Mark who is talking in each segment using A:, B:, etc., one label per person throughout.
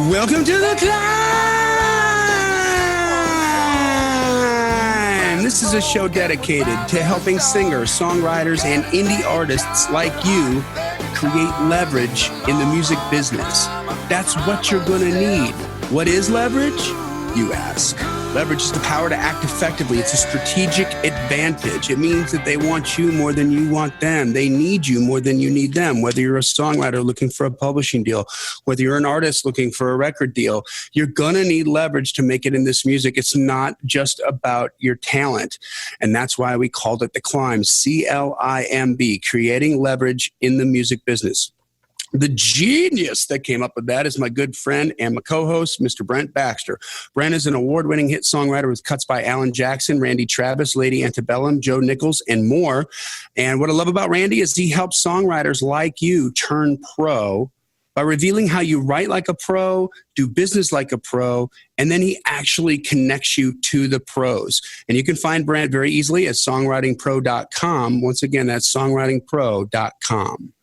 A: Welcome to the C.L.I.M.B. This is a show dedicated to helping singers, songwriters, and indie artists like you create leverage in the music business. That's what you're going to need. What is leverage, you ask? Leverage is the power to act effectively. It's a strategic advantage. It means that they want you more than you want them. They need you more than you need them. Whether you're a songwriter looking for a publishing deal, whether you're an artist looking for a record deal, you're going to need leverage to make it in this music. It's not just about your talent. And that's why we called it the C.L.I.M.B, C.L.I.M.B, creating leverage in the music business. The genius that came up with that is my good friend and my co-host, Mr. Brent Baxter. Brent is an award-winning hit songwriter with cuts by Alan Jackson, Randy Travis, Lady Antebellum, Joe Nichols, and more. And what I love about Randy is he helps songwriters like you turn pro by revealing how you write like a pro, do business like a pro, and then he actually connects you to the pros. And you can find Brent very easily at songwritingpro.com. Once again, that's songwritingpro.com.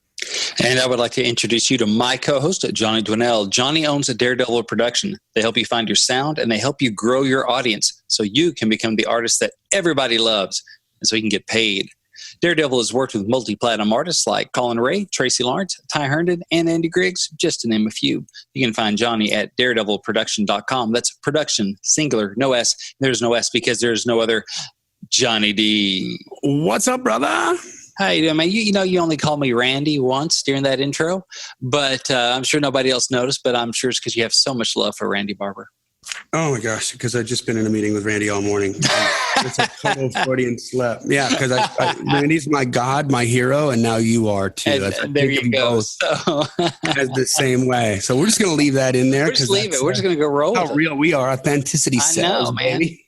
B: And I would like to introduce you to my co-host, Johnny Dwinell. Johnny owns a Daredevil Production. They help you find your sound, and they help you grow your audience so you can become the artist that everybody loves, and so you can get paid. Daredevil has worked with multi-platinum artists like Colin Ray, Tracy Lawrence, Ty Herndon, and Andy Griggs, just to name a few. You can find Johnny at daredevilproduction.com. That's production, singular, no S. There's no S because there's no other Johnny D.
A: What's up, brother?
B: How you doing, man? You know, you only called me Randy once during that intro, but I'm sure nobody else noticed, but I'm sure it's because you have so much love for Randy Barber.
A: Oh, my gosh, because I've just been in a meeting with Randy all morning. It's a total Freudian slip. Yeah, because Randy's my God, my hero, and now you are, too.
B: And there you go. So.
A: As the same way. So we're just going to leave that in there.
B: We're just leave it. We're just going to go roll
A: how real we are. Authenticity sells,
B: man.
A: Baby.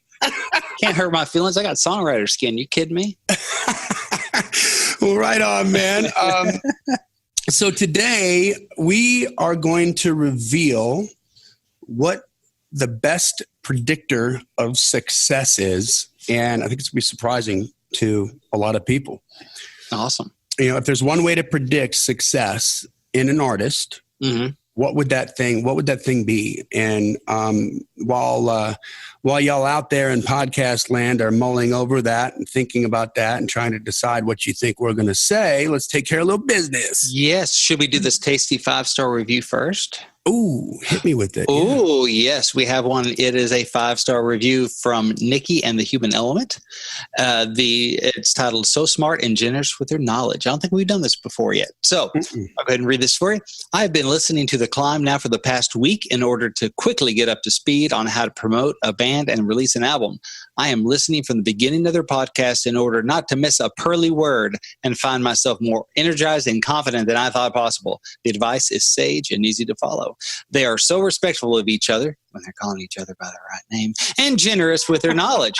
B: Can't hurt my feelings. I got songwriter skin. You kidding me?
A: Well, right on, man. So today we are going to reveal what the best predictor of success is. And I think it's going to be surprising to a lot of people.
B: Awesome.
A: You know, if there's one way to predict success in an artist, what would that thing be? And while y'all out there in podcast land are mulling over that and thinking about that and trying to decide what you think we're going to say, let's take care of a little business.
B: Yes. Should we do this tasty 5-star review first?
A: Ooh, hit me with it.
B: Oh, yes, we have one. It is a 5-star review from Nikki and the Human Element. It's titled "So Smart and Generous with Your Knowledge." I don't think we've done this before yet. So I'll go ahead and read this for you. I've been listening to The C.L.I.M.B now for the past week in order to quickly get up to speed on how to promote a band and release an album. I am listening from the beginning of their podcast in order not to miss a pearly word and find myself more energized and confident than I thought possible. The advice is sage and easy to follow. They are so respectful of each other, when they're calling each other by the right name, and generous with their knowledge.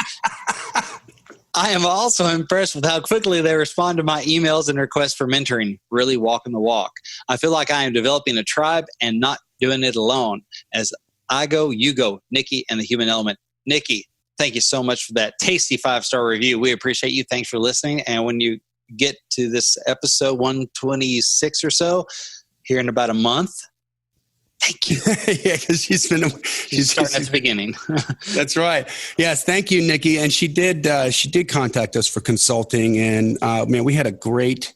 B: I am also impressed with how quickly they respond to my emails and requests for mentoring, really walking the walk. I feel like I am developing a tribe and not doing it alone. As I go, you go. Nikki and the Human Element. Nikki, thank you so much for that tasty 5-star review. We appreciate you. Thanks for listening. And when you get to this episode 126 or so, here in about a month, thank you.
A: Yeah, because she's starting
B: at the beginning.
A: That's right. Yes, thank you, Nikki. And she did contact us for consulting, and man, we had a great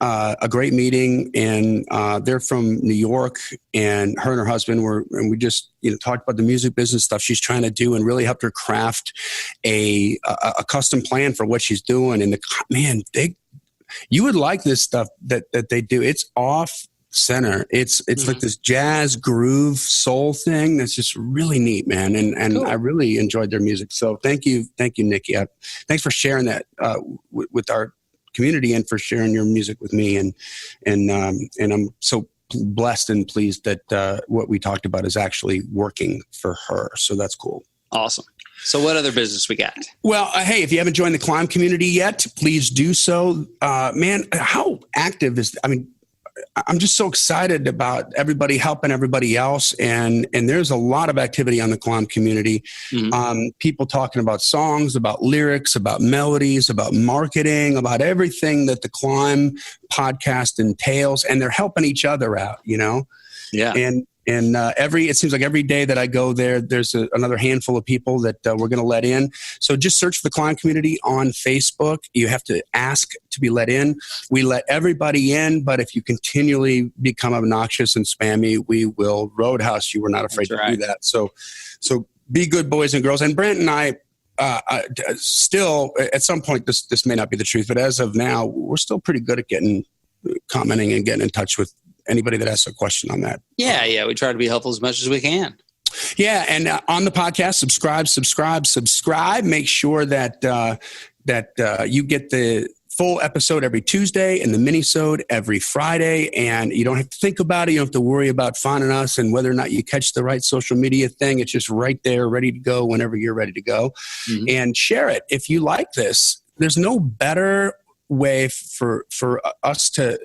A: meeting. And they're from New York, and her and her husband we just talked about the music business stuff she's trying to do, and really helped her craft a custom plan for what she's doing. And you would like this stuff that they do. It's off center. It's like this jazz groove soul thing that's just really neat, man. And cool. I really enjoyed their music. So thank you, Nikki. Thanks for sharing that with our community and for sharing your music with me. And I'm so blessed and pleased that what we talked about is actually working for her. So that's cool.
B: Awesome. So what other business we got?
A: Well, hey, if you haven't joined the C.L.I.M.B community yet, please do so. Man, how active I'm just so excited about everybody helping everybody else. And there's a lot of activity on the C.L.I.M.B community. People talking about songs, about lyrics, about melodies, about marketing, about everything that the C.L.I.M.B podcast entails. And they're helping each other out,
B: Yeah.
A: And And it seems like every day that I go there, there's another handful of people that we're going to let in. So just search for the C.L.I.M.B community on Facebook. You have to ask to be let in. We let everybody in, but if you continually become obnoxious and spammy, we will roadhouse you. We're not afraid to do that. So be good boys and girls. And Brent and I, still, at some point, this may not be the truth, but as of now, we're still pretty good at commenting and getting in touch with anybody that asks a question on that.
B: Yeah. We try to be helpful as much as we can.
A: Yeah. And on the podcast, subscribe. Make sure that you get the full episode every Tuesday and the mini-sode every Friday. And you don't have to think about it. You don't have to worry about finding us and whether or not you catch the right social media thing. It's just right there, ready to go whenever you're ready to go. Mm-hmm. And share it. If you like this, there's no better way for us to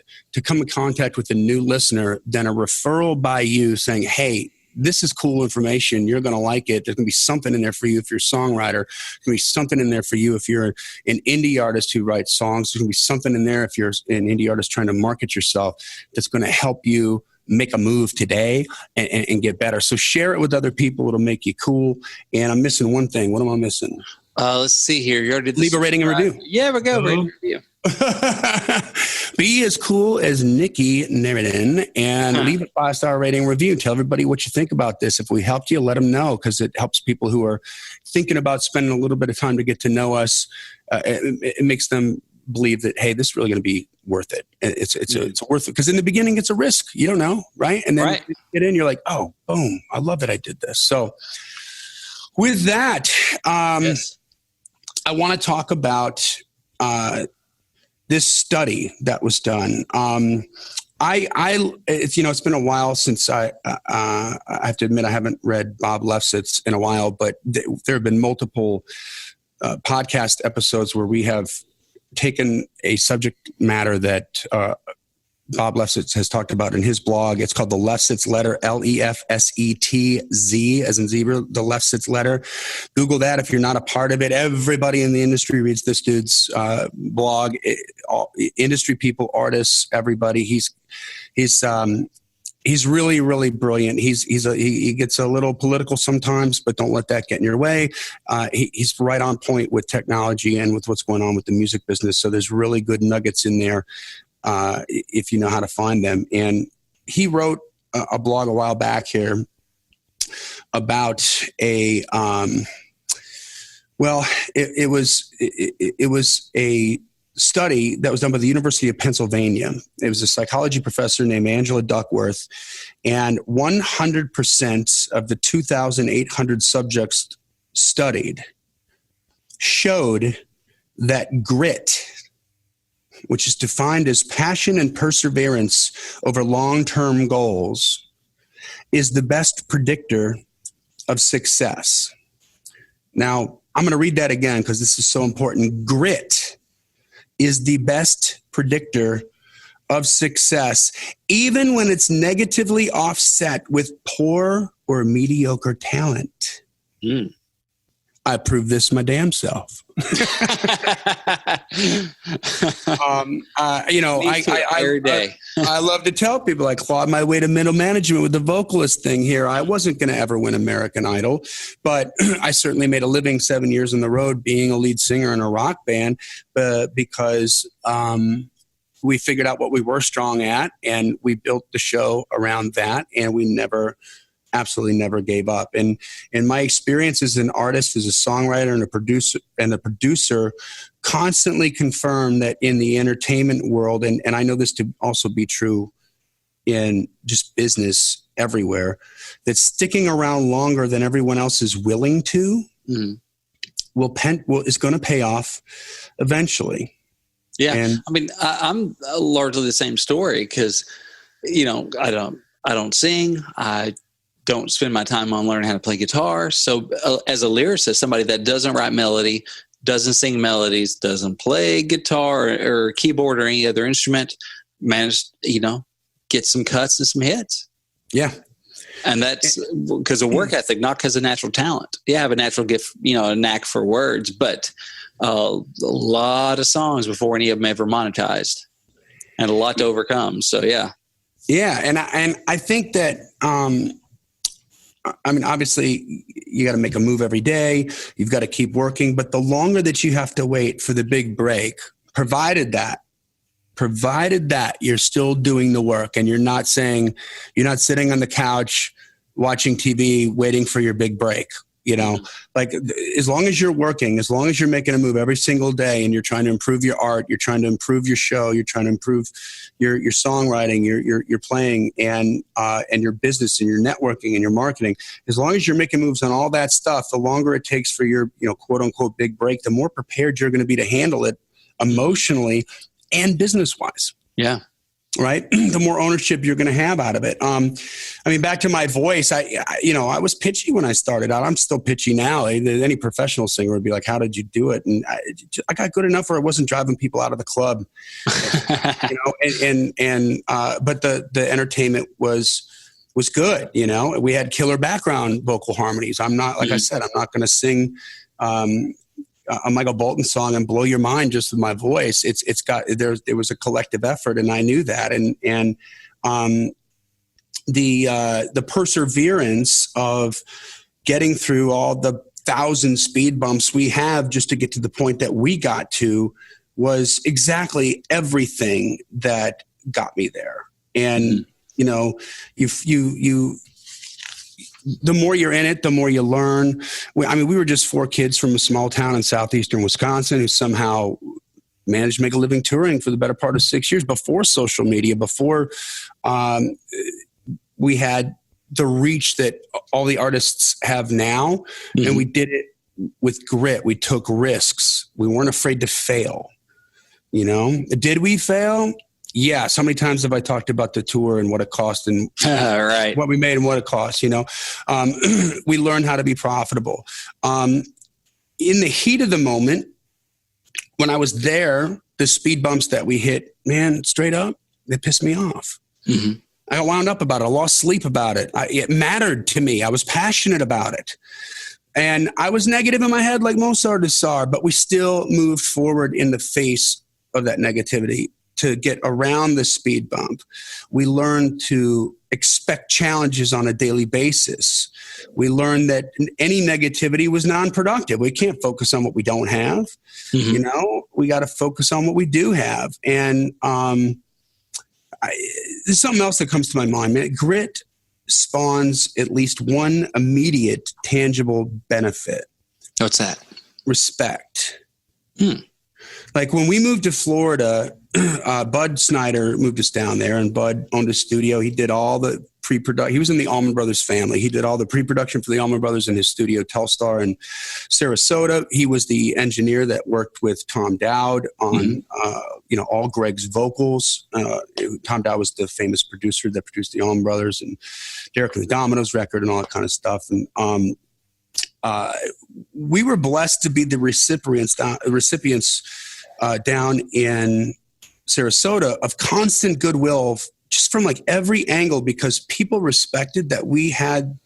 A: come in contact with a new listener than a referral by you saying, hey, this is cool information. You're going to like it. There's going to be something in there for you if you're a songwriter. There's going to be something in there for you if you're an indie artist who writes songs. There's going to be something in there if you're an indie artist trying to market yourself that's going to help you make a move today and get better. So share it with other people. It'll make you cool. And I'm missing one thing. What am I missing?
B: Let's see here. You already did
A: leave a rating and review.
B: Yeah, we go. Rating and review.
A: Be as cool as Nikki Neriden and leave a 5-star rating and review. Tell everybody what you think about this. If we helped you, let them know, because it helps people who are thinking about spending a little bit of time to get to know us. It makes them believe that, hey, this is really going to be worth it. It's worth it, because in the beginning it's a risk. You don't know, right? And then you get in, you're like, oh, boom, I love that I did this. So with that, yes. I want to talk about this study that was done. It's been a while since I have to admit I haven't read Bob Lefsetz in a while, but there have been multiple podcast episodes where we have taken a subject matter that Bob Lefsetz has talked about in his blog. It's called The Lefsetz Letter, Lefsetz, as in zebra, The Lefsetz Letter. Google that if you're not a part of it. Everybody in the industry reads this dude's blog. Industry people, artists, everybody. He's really, really brilliant. He gets a little political sometimes, but don't let that get in your way. He's right on point with technology and with what's going on with the music business. So there's really good nuggets in there. If you know how to find them. And he wrote a blog a while back here about it was a study that was done by the University of Pennsylvania. It was a psychology professor named Angela Duckworth, and 100% of the 2,800 subjects studied showed that grit, which is defined as passion and perseverance over long-term goals, is the best predictor of success. Now, I'm going to read that again because this is so important. Grit is the best predictor of success, even when it's negatively offset with poor or mediocre talent. I proved this my damn self.
B: Every day.
A: I love to tell people I clawed my way to middle management with the vocalist thing here. I wasn't going to ever win American Idol, but I certainly made a living 7 years on the road being a lead singer in a rock band because we figured out what we were strong at, and we built the show around that, and we absolutely never gave up. And in my experience as an artist, as a songwriter and a producer constantly confirm that in the entertainment world, and I know this to also be true in just business everywhere, that sticking around longer than everyone else is willing to is going to pay off eventually.
B: Yeah. And I'm largely the same story because, I don't sing. I don't spend my time on learning how to play guitar. So as a lyricist, somebody that doesn't write melody, doesn't sing melodies, doesn't play guitar or keyboard or any other instrument, managed, get some cuts and some hits.
A: Yeah.
B: And that's because of work ethic, not because of natural talent. You have a natural gift, a knack for words, but a lot of songs before any of them ever monetized and a lot to overcome. So, yeah.
A: Yeah. And I think that, I mean, obviously you got to make a move every day. You've got to keep working, but the longer that you have to wait for the big break, provided that you're still doing the work and you're not sitting on the couch watching TV, waiting for your big break. Like as long as you're working, as long as you're making a move every single day and you're trying to improve your art, you're trying to improve your show, you're trying to improve your songwriting, your playing and your business and your networking and your marketing, as long as you're making moves on all that stuff, the longer it takes for your, quote unquote, big break, the more prepared you're going to be to handle it emotionally and business wise. Yeah. Right. The more ownership you're going to have out of it. I mean, back to my voice, I was pitchy when I started out. I'm still pitchy now. Any professional singer would be like, how did you do it? And I got good enough where I wasn't driving people out of the club, but the entertainment was good. We had killer background vocal harmonies. I'm not, like I said, I'm not going to sing, a Michael Bolton song and blow your mind just with my voice. There was a collective effort, and I knew that. And the perseverance of getting through all the 1,000 speed bumps we have just to get to the point that we got to was exactly everything that got me there. And the more you're in it, the more you learn. We were just 4 kids from a small town in southeastern Wisconsin who somehow managed to make a living touring for the better part of 6 years before social media, before we had the reach that all the artists have now. Mm-hmm. And we did it with grit. We took risks. We weren't afraid to fail. Did we fail? Yes. How many times have I talked about the tour and what it cost and right. what we made and what it cost? We learned how to be profitable. In the heat of the moment, when I was there, the speed bumps that we hit, man, straight up, they pissed me off. Mm-hmm. I got wound up about it. I lost sleep about it. It mattered to me. I was passionate about it. And I was negative in my head like most artists are, but we still moved forward in the face of that negativity. To get around the speed bump, we learned to expect challenges on a daily basis. We learned that any negativity was non-productive. We can't focus on what we don't have. Mm-hmm. We got to focus on what we do have. And there's something else that comes to my mind, man. Grit spawns at least one immediate, tangible benefit.
B: What's that? Respect.
A: Like when we moved to Florida, Bud Snyder moved us down there, and Bud owned a studio. He did all the pre-production. He was in the Allman Brothers family. He did all the pre-production for the Allman Brothers in his studio, Telstar in Sarasota. He was the engineer that worked with Tom Dowd on, all Greg's vocals. Tom Dowd was the famous producer that produced the Allman Brothers and Derek and the Dominoes record and all that kind of stuff. And we were blessed to be the recipients down in Sarasota of constant goodwill just from like every angle, because people respected that we had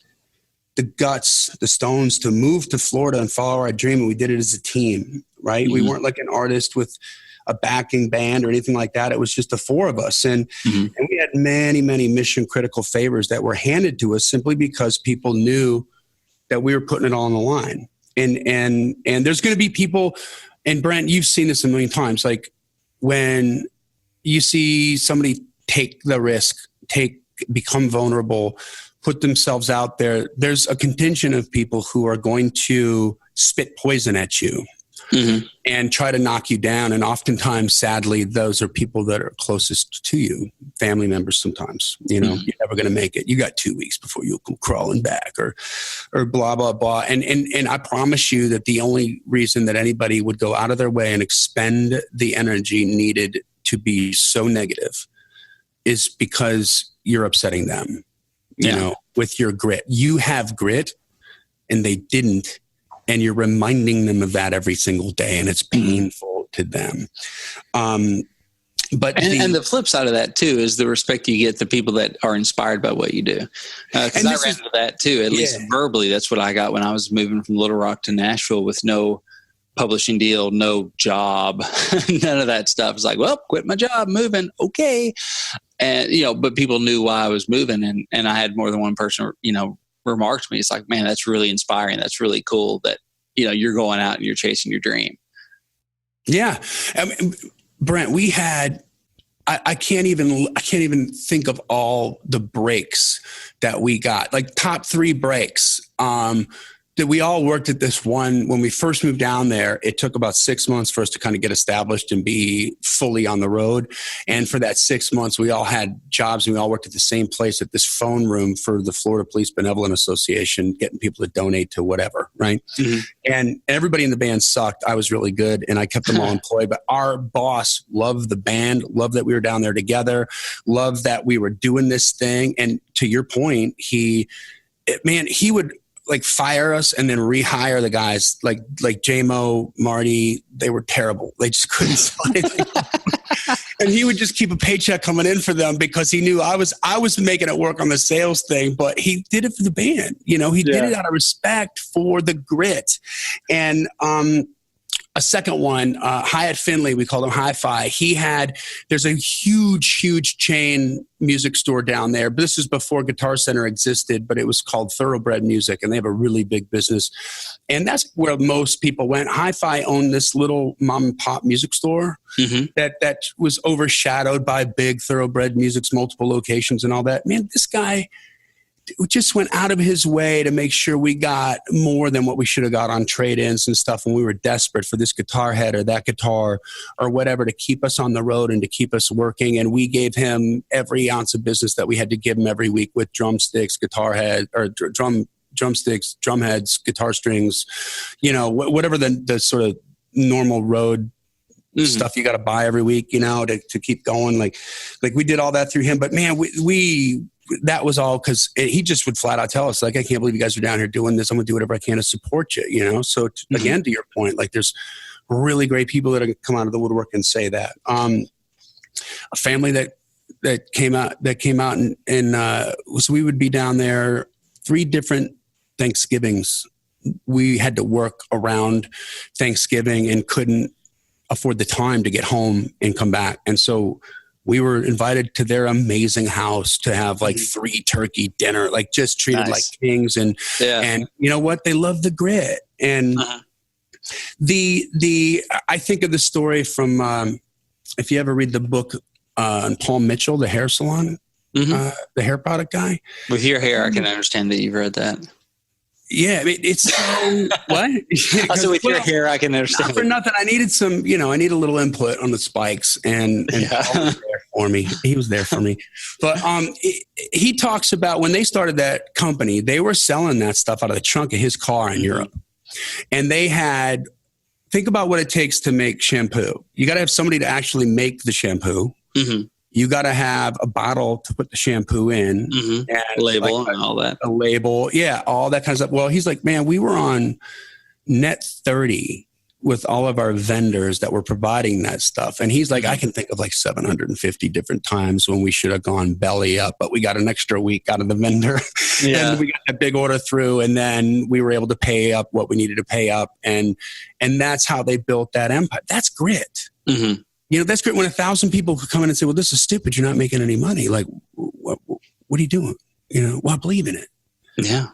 A: the guts, the stones to move to Florida and follow our dream. And we did it as a team, right? Mm-hmm. We weren't like an artist with a backing band or anything like that. It was just the 4 of us. And we had many, many mission critical favors that were handed to us simply because people knew that we were putting it all on the line. And there's going to be people, and Brent, you've seen this a million times. Like when you see somebody take the risk, become vulnerable, put themselves out there, there's a contingent of people who are going to spit poison at you and try to knock you down. And oftentimes, sadly, those are people that are closest to you, family members sometimes. You're never going to make it. You got 2 weeks before you'll come crawling back or blah, blah, blah. And I promise you that the only reason that anybody would go out of their way and expend the energy needed to be so negative is because you're upsetting them, with your grit. You have grit and they didn't. And you're reminding them of that every single day, and it's painful to them. But
B: the flip side of that too is the respect you get the people that are inspired by what you do. Because I ran into that too, at least verbally. That's what I got when I was moving from Little Rock to Nashville with no publishing deal, no job, none of that stuff. It's like, well, quit my job, moving. Okay. And, but people knew why I was moving, and I had more than one person, remark to me. It's like, man, that's really inspiring. That's really cool that, you're going out and you're chasing your dream.
A: Yeah. I mean, Brent, we had, I can't even think of all the breaks that we got, like top 3 breaks. That we all worked at this one. When we first moved down there, it took about 6 months for us to kind of get established and be fully on the road. And for that 6 months, we all had jobs and we all worked at the same place at this phone room for the Florida Police Benevolent Association, getting people to donate to whatever, right? Mm-hmm. And everybody in the band sucked. I was really good and I kept them all employed. But our boss loved the band, loved that we were down there together, loved that we were doing this thing. And to your point, he would like fire us and then rehire the guys like J-Mo, Marty. They were terrible. They just couldn't sell anything. And he would just keep a paycheck coming in for them because he knew I was making it work on the sales thing, but he did it for the band. He did it out of respect for the grit. And a second one, Hyatt Finley, we called him Hi-Fi. There's a huge chain music store down there. But this is before Guitar Center existed, but it was called Thoroughbred Music, and they have a really big business. And that's where most people went. Hi-Fi owned this little mom and pop music store that was overshadowed by big Thoroughbred Music's multiple locations and all that. Man, this guy just went out of his way to make sure we got more than what we should have got on trade-ins and stuff when we were desperate for this guitar head or that guitar or whatever to keep us on the road and to keep us working. And we gave him every ounce of business that we had to give him every week with drumsticks, guitar head, or drumsticks, drum heads, guitar strings, whatever the sort of normal road stuff you got to buy every week, to keep going. Like we did all that through him. But man, we that was all because he just would flat out tell us, like, I can't believe you guys are down here doing this. I'm going to do whatever I can to support you, So again, to your point, like there's really great people that come out of the woodwork and say that. A family that came out and so we would be down there 3 different Thanksgivings. We had to work around Thanksgiving and couldn't afford the time to get home and come back. And so we were invited to their amazing house to have like 3 turkey dinner, like just treated like kings. And you know what? They love the grit. And I think of the story from, if you ever read the book on Paul Mitchell, the hair salon, the hair product guy. With your hair, I can understand that you've read that. Yeah, it's what? I said with your hair, I can understand. Not for nothing. I needed some, I need a little input on the spikes, and Paul was there for me. He was there for me. But he talks about when they started that company, they were selling that stuff out of the trunk of his car in Europe, and they had. Think about what it takes to make shampoo. You got to have somebody to actually make the shampoo. Mm-hmm. You got to have a bottle to put the shampoo in, and label and all that. A label, yeah, all that kind of stuff. Well, he's like, man, we were on net 30 with all of our vendors that were providing that stuff, and he's like, I can think of like 750 different times when we should have gone belly up, but we got an extra week out of the vendor, and we got a big order through, and then we were able to pay up what we needed to pay up, and that's how they built that empire. That's grit. Mm-hmm. That's great when 1,000 people could come in and say, well, this is stupid. You're not making any money. Like, what are you doing? Well, I believe in it. Yeah.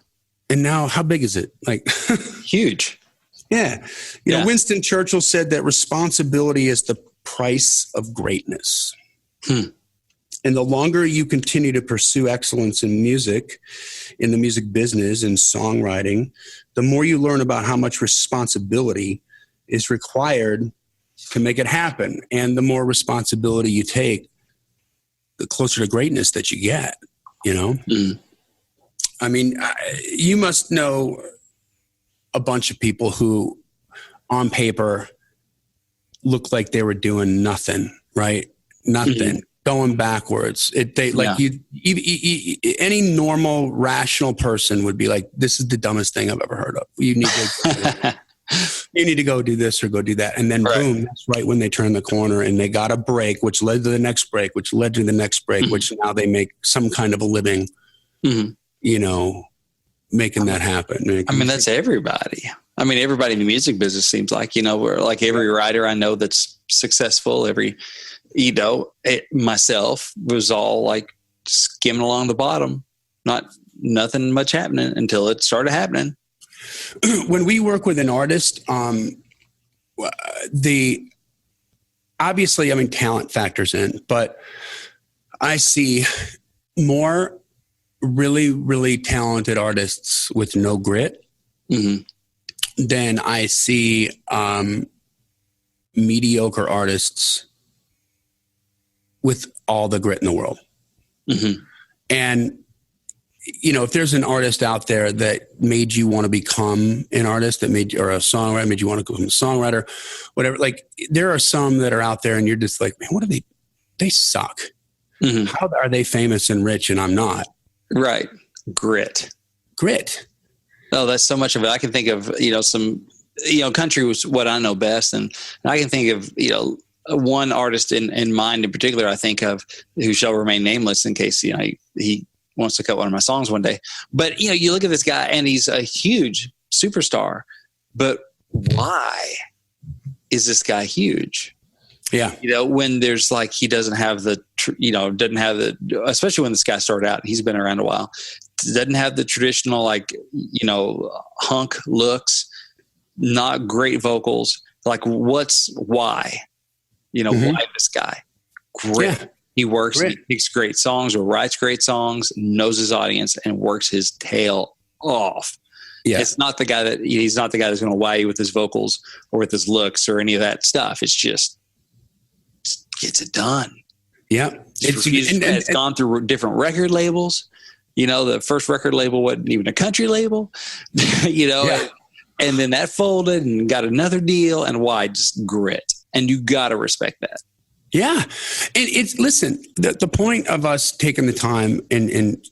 A: And now how big is it? Like huge. Yeah. You know, Winston Churchill said that responsibility is the price of greatness. And the longer you continue to pursue excellence in music, in the music business and songwriting, the more you learn about how much responsibility is required to make it happen. And the more responsibility you take, the closer to greatness that you get, I mean, you must know a bunch of people who on paper look like they were doing nothing, right? Nothing, going backwards. Any normal, rational person would be like, this is the dumbest thing I've ever heard of. You need to go do this or go do that. And then boom, that's right when they turn the corner and they got a break, which led to the next break, which led to the next break, which now they make some kind of a living, making that happen. I mean, that's everybody. I mean, everybody in the music business seems like, we're like every writer I know that's successful, every
B: myself was all like skimming along the bottom, nothing much happening until it started happening.
A: When we work with an artist, obviously, I mean, talent factors in, but I see more really, really talented artists with no grit than I see mediocre artists with all the grit in the world. And, if there's an artist out there that made you want to become an artist, or a songwriter, made you want to become a songwriter, whatever, like there are some that are out there and you're just like, man, what are they suck. How are they famous and rich and I'm not? Right. Grit.
B: Oh, that's so much of it. I can think of, some, country was what I know best. And I can think of, one artist in mind in particular, I think of, who shall remain nameless in case, he wants to cut one of my songs one day. But, you look at this guy and he's a huge superstar, but why is this guy huge?
A: Yeah.
B: When there's like, he doesn't have especially when this guy started out, he's been around a while, doesn't have the traditional, like, hunk looks, not great vocals. Like why, why this guy? Grit. Yeah. He works, he picks great songs or writes great songs, knows his audience and works his tail off. Yeah. He's not the guy that's going to wow you with his vocals or with his looks or any of that stuff. It's just gets it done.
A: Yeah.
B: It's gone through different record labels. The first record label wasn't even a country label, yeah. And then that folded and got another deal. And why? Just grit. And you got to respect that.
A: Yeah. And listen, the point of us taking the time and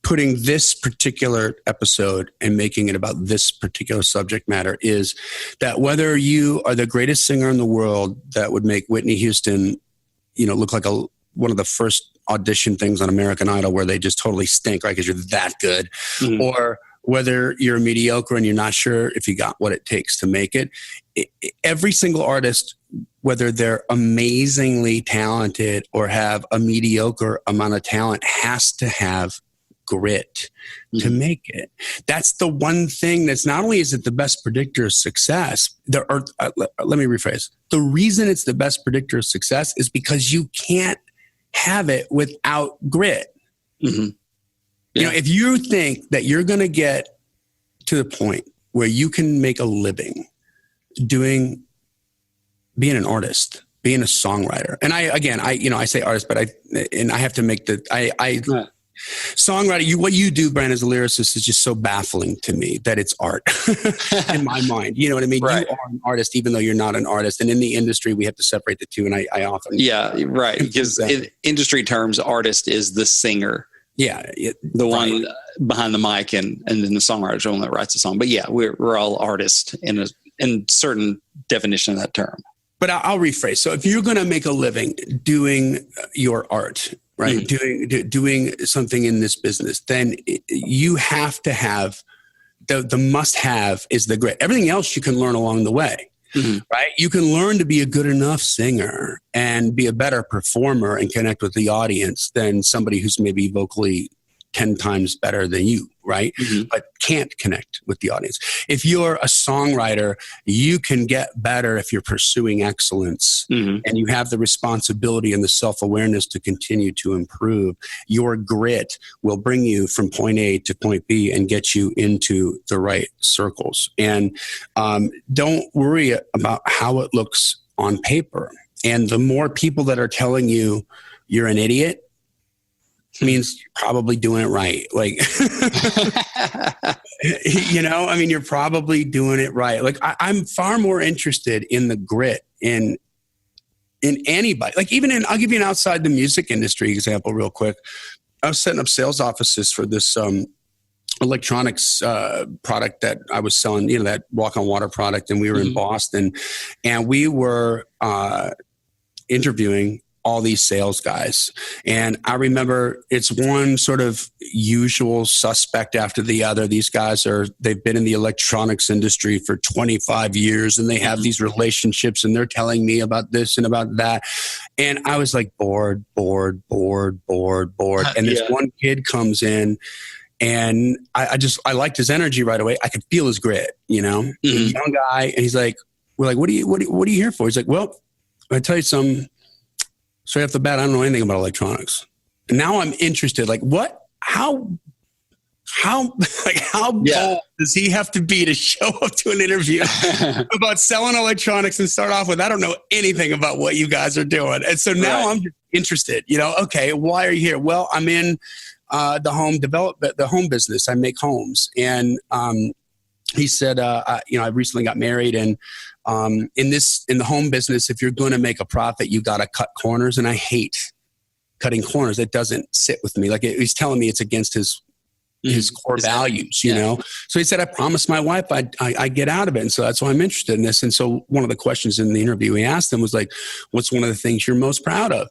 A: putting this particular episode and making it about this particular subject matter is that whether you are the greatest singer in the world that would make Whitney Houston, look like one of the first audition things on American Idol where they just totally stink, right? Because you're that good. Or whether you're mediocre and you're not sure if you got what it takes to make it. Every single artist, whether they're amazingly talented or have a mediocre amount of talent, has to have grit to make it. That's the one thing that's not only is it the best predictor of success, let me rephrase. The reason it's the best predictor of success is because you can't have it without grit. Yeah. If you think that you're going to get to the point where you can make a living being an artist, being a songwriter, and I say artist, but I have to make songwriter. What you do, Brent, as a lyricist is just so baffling to me that it's art in my mind. You know what I mean? Right. You are an artist, even though you're not an artist. And in the industry, we have to separate the two. And I often,
B: right, because in industry terms, artist is the singer.
A: Yeah,
B: the one behind the mic, and then the songwriter is the one that writes the song. But yeah, we're all artists in certain definition of that term.
A: But I'll rephrase. So if you're going to make a living doing your art, right, doing something in this business, then you have to have the must-have is the grit. Everything else you can learn along the way. Right? You can learn to be a good enough singer and be a better performer and connect with the audience than somebody who's maybe vocally 10 times better than you, right? But can't connect with the audience. If you're a songwriter, you can get better if you're pursuing excellence and you have the responsibility and the self-awareness to continue to improve. Your grit will bring you from point A to point B and get you into the right circles. And don't worry about how it looks on paper. And the more people that are telling you you're an idiot, means you're probably doing it right. Like, you're probably doing it right. Like I'm far more interested in the grit in anybody. Like I'll give you an outside the music industry example real quick. I was setting up sales offices for this electronics product that I was selling, that walk on water product. And we were in Boston and we were interviewing all these sales guys. And I remember it's one sort of usual suspect after the other. These guys they've been in the electronics industry for 25 years and they have these relationships and they're telling me about this and about that. And I was like bored. And this one kid comes in and I liked his energy right away. I could feel his grit, you know, young guy. And he's like, we're like, what are you here for? He's like, well, I tell you something. Straight off the bat, I don't know anything about electronics. And now I'm interested. Like, what? How bold does he have to be to show up to an interview about selling electronics and start off with, I don't know anything about what you guys are doing. And so now I'm just interested, you know, okay, why are you here? Well, I'm in the home business. I make homes. And he said, I recently got married and in the home business, if you're going to make a profit, you got to cut corners. And I hate cutting corners. It doesn't sit with me. Like he's telling me it's against his core values, you know? So he said, I promised my wife I'd get out of it. And so that's why I'm interested in this. And so one of the questions in the interview we asked him was like, what's one of the things you're most proud of?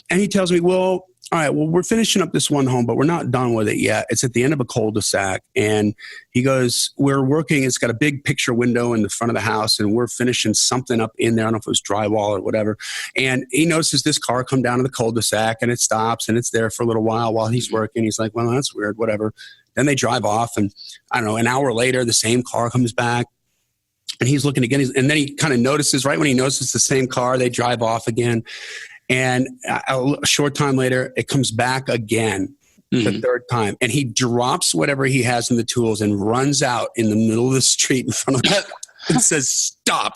A: And he tells me, well, all right, well, we're finishing up this one home, but we're not done with it yet. It's at the end of a cul-de-sac. And he goes, we're working. It's got a big picture window in the front of the house, and we're finishing something up in there. I don't know if it was drywall or whatever. And he notices this car come down to the cul-de-sac, and it stops, and it's there for a little while he's working. He's like, well, that's weird, whatever. Then they drive off, and I don't know, an hour later, the same car comes back. And he's looking again. And then he kind of notices, right when he notices the same car, they drive off again. And a short time later, it comes back again, the third time. And he drops whatever he has in the tools and runs out in the middle of the street in front of him and says, stop.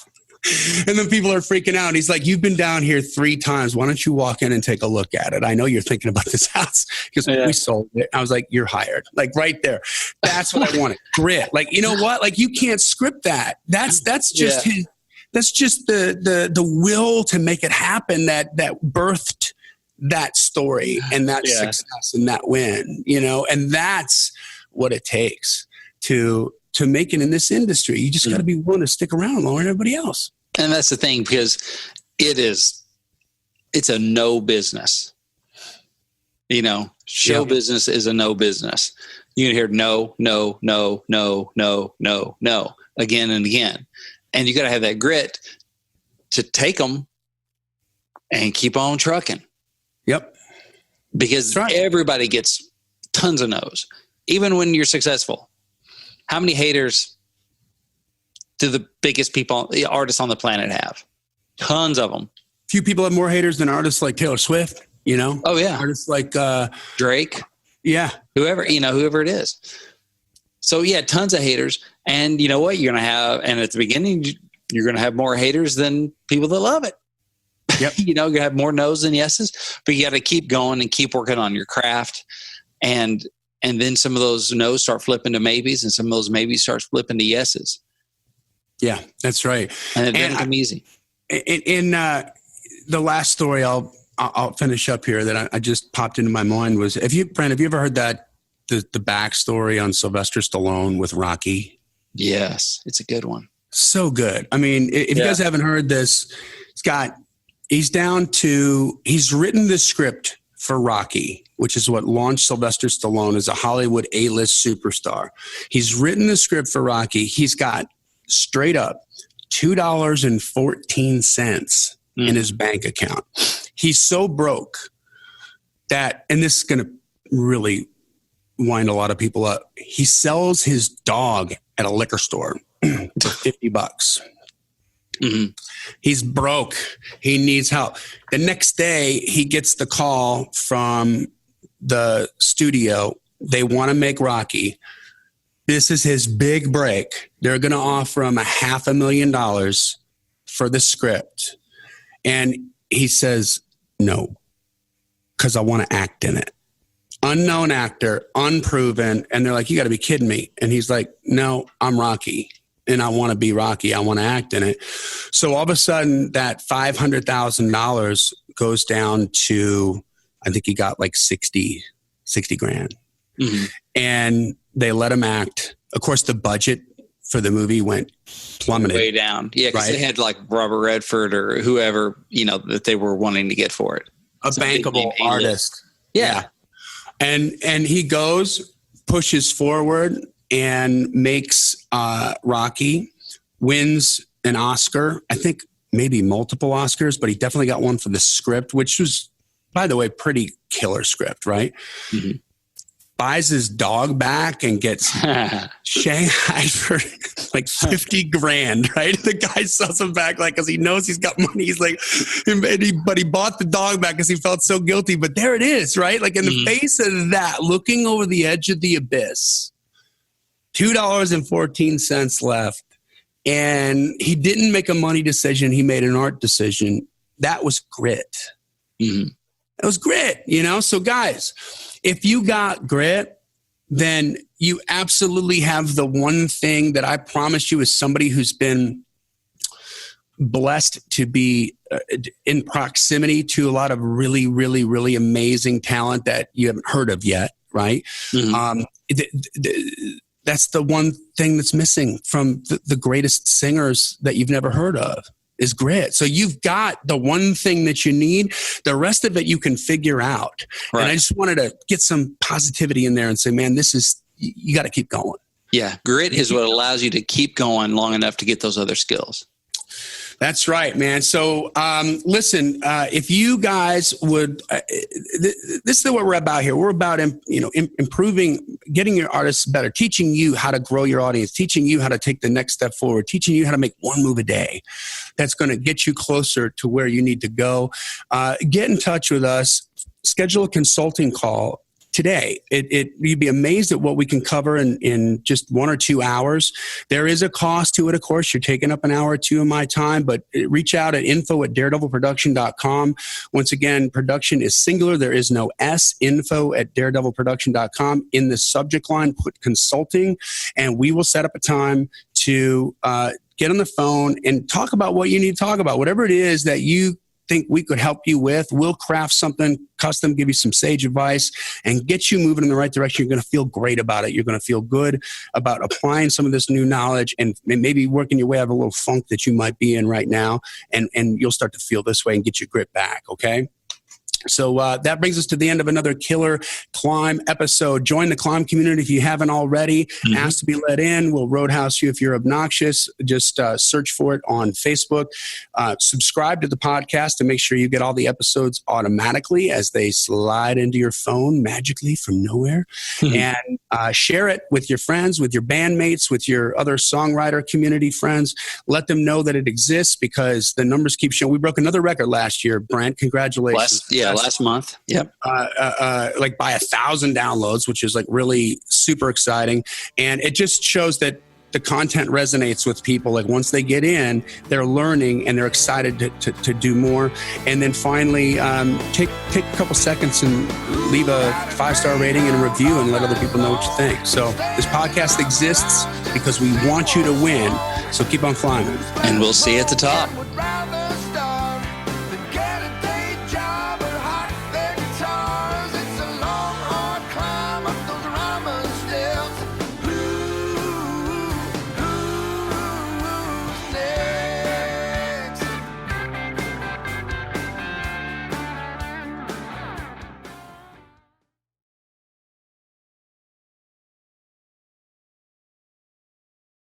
A: And then people are freaking out. He's like, you've been down here 3 times. Why don't you walk in and take a look at it? I know you're thinking about this house. Because we sold it. I was like, you're hired. Like right there. That's what I wanted. Grit. Like, you know what? Like you can't script that. That's just his. That's just the will to make it happen that birthed that story and that success and that win, you know, and that's what it takes to make it in this industry. You just got to be willing to stick around longer than everybody else.
B: And that's the thing, because it's a no business. You know, show business is a no business. You can hear no again and again. And you got to have that grit to take them and keep on trucking.
A: Yep.
B: Because everybody gets tons of no's, even when you're successful. How many haters do the biggest artists on the planet have? Tons of them.
A: Few people have more haters than artists like Taylor Swift, you know?
B: Oh, yeah.
A: Artists like
B: Drake.
A: Yeah.
B: Whoever it is. So, yeah, tons of haters. And you know what? You're going to have, and at the beginning, you're going to have more haters than people that love it.
A: Yep.
B: You know, you have more no's than yeses, but you got to keep going and keep working on your craft. And then some of those no's start flipping to maybes, and some of those maybes start flipping to yeses.
A: Yeah, that's right.
B: And it doesn't come easy.
A: In the last story I'll finish up here that I just popped into my mind was, Brent, have you ever heard that the backstory on Sylvester Stallone with Rocky?
B: Yes, it's a good one.
A: So good. I mean, if you guys haven't heard this, he's written the script for Rocky, which is what launched Sylvester Stallone as a Hollywood A-list superstar. He's written the script for Rocky. He's got straight up $2.14 in his bank account. He's so broke that, and this is going to really wind a lot of people up, he sells his dog at a liquor store for $50. Mm-hmm. He's broke. He needs help. The next day, he gets the call from the studio. They want to make Rocky. This is his big break. They're going to offer him $500,000 for the script. And he says, no, because I want to act in it. Unknown actor, unproven. And they're like, you got to be kidding me. And he's like, no, I'm Rocky. And I want to be Rocky. I want to act in it. So all of a sudden, that $500,000 goes down to, I think he got like 60 grand. Mm-hmm. And they let him act. Of course, the budget for the movie went plummeted.
B: Way down. Yeah, because they had like Robert Redford or whoever, that they were wanting to get for it.
A: a bankable artist.
B: Yeah.
A: And he goes, pushes forward, and makes Rocky, wins an Oscar. I think maybe multiple Oscars, but he definitely got one for the script, which was, by the way, pretty killer script, right? Mm-hmm. Buys his dog back and gets shanghaied for like 50 grand, right? The guy sells him back like, because he knows he's got money. He's like, but he bought the dog back because he felt so guilty. But there it is, right? Like in the face of that, looking over the edge of the abyss, $2.14 left. And he didn't make a money decision. He made an art decision. That was grit. Mm-hmm. That was grit, you know? So guys, if you got grit, then you absolutely have the one thing that I promise you, as somebody who's been blessed to be in proximity to a lot of really, really, really amazing talent that you haven't heard of yet, right? Mm-hmm. That's the one thing that's missing from the greatest singers that you've never heard of. Is grit. So you've got the one thing that you need. The rest of it you can figure out. Right. And I just wanted to get some positivity in there and say, man, you got to keep going.
B: Yeah. Grit is what allows you to keep going long enough to get those other skills.
A: That's right, man. So listen, if you guys would, this is what we're about here. We're about, improving, getting your artists better, teaching you how to grow your audience, teaching you how to take the next step forward, teaching you how to make one move a day. That's going to get you closer to where you need to go. Get in touch with us. Schedule a consulting call today. You'd be amazed at what we can cover in just 1 or 2 hours. There is a cost to it, of course. You're taking up an hour or two of my time, but reach out at info@daredevilproduction.com. Once again, production is singular. There is no S. info@daredevilproduction.com. In the subject line, put consulting, and we will set up a time to get on the phone and talk about what you need to talk about. Whatever it is that you think we could help you with, we'll craft something custom, give you some sage advice, and get you moving in the right direction. You're going to feel great about it. You're going to feel good about applying some of this new knowledge and maybe working your way out of a little funk that you might be in right now, and you'll start to feel this way and get your grit back, okay? So that brings us to the end of another killer C.L.I.M.B episode. Join the C.L.I.M.B community if you haven't already. Mm-hmm. Ask to be let in. We'll roadhouse you if you're obnoxious. Just search for it on Facebook. Subscribe to the podcast to make sure you get all the episodes automatically as they slide into your phone magically from nowhere. Mm-hmm. And share it with your friends, with your bandmates, with your other songwriter community friends. Let them know that it exists because the numbers keep showing. We broke another record last year, Brent. Congratulations.
B: Last month. Yep.
A: Like by 1,000 downloads, which is like really super exciting. And it just shows that the content resonates with people. Like once they get in, they're learning and they're excited to do more. And then finally, take a couple seconds and leave a 5-star rating and a review and let other people know what you think. So this podcast exists because we want you to win. So keep on climbing.
B: And we'll see you at the top.